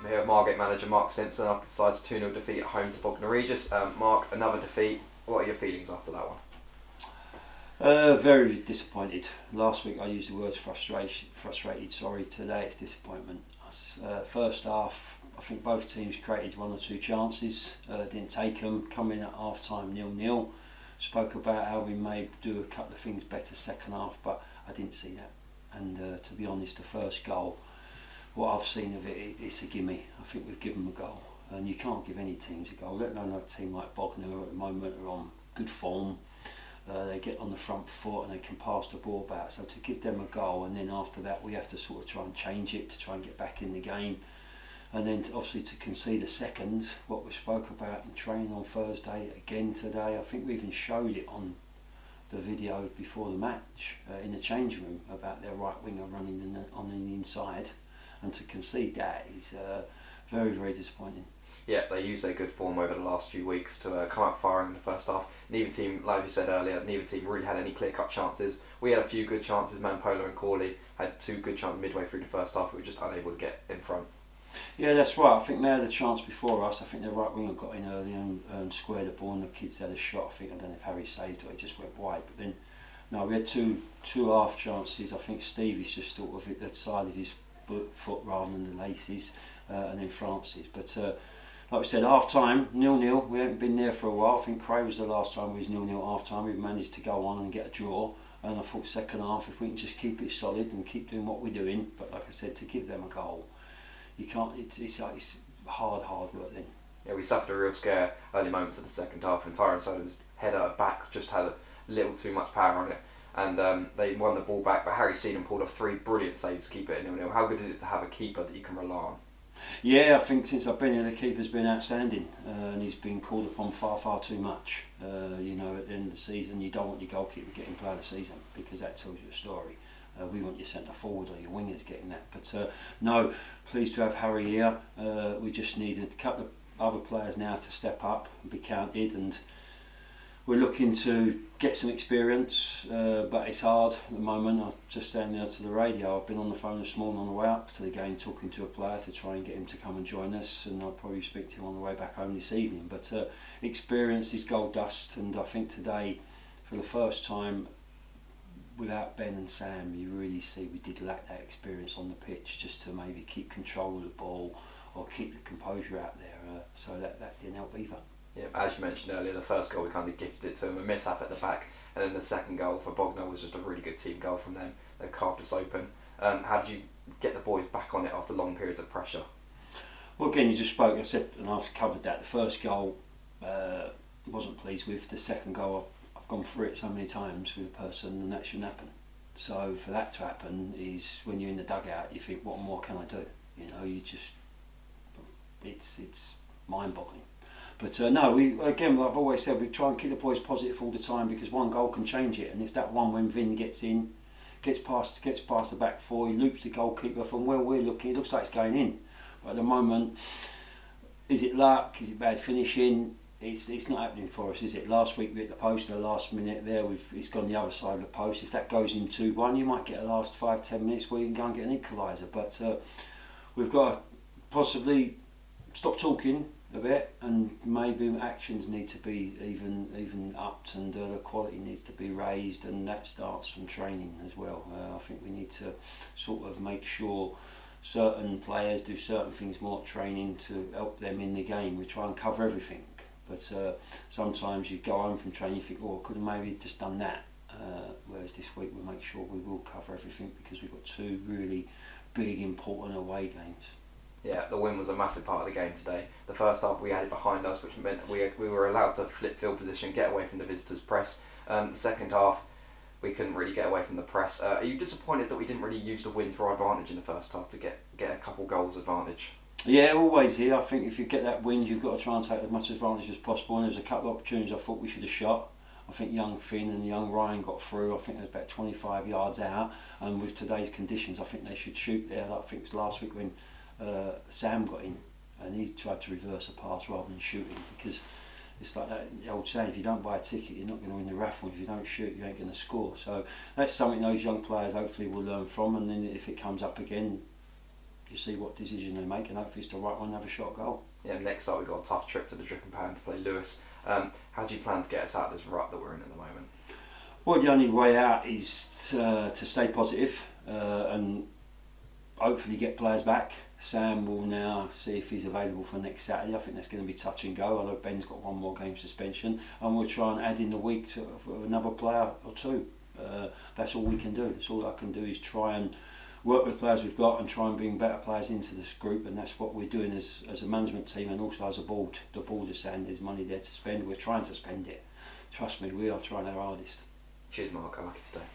I'm here with Margate manager Mark Stimson after the side's 2-0 defeat at home to Bognor Regis. Mark, another defeat. What are your feelings after that one? Very disappointed. Last week I used the words frustrated. Sorry, today it's disappointment. First half, I think both teams created one or two chances, didn't take them. Come in at half time 0-0. Spoke about how we may do a couple of things better second half, but I didn't see that. And to be honest, the first goal, what I've seen of it, it's a gimme. I think we've given them a goal, and you can't give any teams a goal, let alone a team like Bognor at the moment are on good form. They get on the front foot and they can pass the ball back, so to give them a goal, and then after that we have to sort of try and change it to try and get back in the game, and then obviously to concede a second, what we spoke about in training on Thursday, again today. I think we even showed it on the video before the match in the change room about their right winger running on the inside, and to concede that is very, very disappointing. Yeah, they used their good form over the last few weeks to come out firing in the first half. Neither team, like you said earlier, neither team really had any clear-cut chances. We had a few good chances. Manpola and Corley had two good chances midway through the first half. We were just unable to get in front. Yeah, that's right. I think they had a chance before us. I think their right winger got in early and squared the ball, and the kids had a shot. I don't know if Harry saved it or it just went wide. But then, no, we had two half chances. I think Stevie's just sort of hit the side of his foot rather than the laces, and then Francis. But like we said, half time 0-0. We haven't been there for a while. I think Cray was the last time we was 0-0 half time. We've managed to go on and get a draw. And I thought second half, if we can just keep it solid and keep doing what we're doing, but like I said, to give them a goal, you can't. It's hard work then. Yeah, we suffered a real scare early moments of the second half, and Tyrone Soda's header back just had a little too much power on it, and they won the ball back. But Harry Seedham pulled off 3 brilliant saves to keep it at 0-0. How good is it to have a keeper that you can rely on? Yeah, I think since I've been here, the keeper's been outstanding, and he's been called upon far too much. You know, at the end of the season, you don't want your goalkeeper getting player of the season because that tells you a story. We want your centre forward or your wingers getting that. But no, pleased to have Harry here. We just needed a couple of other players now to step up and be counted, and we're looking to get some experience, but it's hard at the moment. I'm just saying there to the radio, I've been on the phone this morning on the way up to the game talking to a player to try and get him to come and join us, and I'll probably speak to him on the way back home this evening. But experience is gold dust, and I think today, for the first time, without Ben and Sam, you really see we did lack that experience on the pitch, just to maybe keep control of the ball or keep the composure out there, so that didn't help either. Yeah, as you mentioned earlier, the first goal we kind of gifted it to them, a mishap at the back, and then the second goal for Bognor was just a really good team goal from them. They carved us open. How did you get the boys back on it after long periods of pressure? Well, again, you just spoke, I said, and I've covered that. The first goal, wasn't pleased with. The second goal, I've gone through it so many times with a person, and that shouldn't happen. So for that to happen is when you're in the dugout, you think, what more can I do? You know, you just, it's mind-boggling. But no, we again, like I've always said, we try and keep the boys positive all the time, because one goal can change it. And if that one, when Vin gets in, gets past the back four, he loops the goalkeeper from where we're looking, it looks like it's going in. But at the moment, is it luck? Is it bad finishing? It's not happening for us, is it? Last week we hit the post at the last minute there, it's gone the other side of the post. If that goes in 2-1, you might get the last 5-10 minutes where you can go and get an equaliser. But we've got to possibly stop talking a bit, and maybe actions need to be even upped, and the quality needs to be raised, and that starts from training as well. I think we need to sort of make sure certain players do certain things more at training to help them in the game. We try and cover everything, but sometimes you go home from training, you think, oh, I could have maybe just done that. Whereas this week we'll make sure we will cover everything, because we've got 2 really big, important away games. Yeah, the win was a massive part of the game today. The first half we had it behind us, which meant we were allowed to flip field position, get away from the visitors' press. The second half, we couldn't really get away from the press. Are you disappointed that we didn't really use the win to our advantage in the first half to get a couple goals advantage? Yeah, always here. I think if you get that win, you've got to try and take as much advantage as possible. And there's a couple of opportunities I thought we should have shot. I think young Finn and young Ryan got through. I think there's about 25 yards out, and with today's conditions, I think they should shoot there. I think it was last week when Sam got in and he tried to reverse a pass rather than shooting, because it's like that old saying, if you don't buy a ticket, you're not going to win the raffle. If you don't shoot, you ain't going to score. So that's something those young players hopefully will learn from, and then if it comes up again, you see what decision they make, and hopefully it's the right one and have a shot at goal. Yeah, next up we've got a tough trip to the Dripping Pan to play Lewis. How do you plan to get us out of this rut that we're in at the moment? Well, the only way out is to stay positive and hopefully get players back. Sam will now see if he's available for next Saturday. I think that's going to be touch and go. I know Ben's got one more game suspension, and we'll try and add in the week to another player or two. That's all we can do. That's all I can do is try and work with players we've got and try and bring better players into this group, and that's what we're doing as a management team and also as a board. The board is saying there's money there to spend. We're trying to spend it. Trust me, we are trying our hardest. Cheers, Mark. I like it today.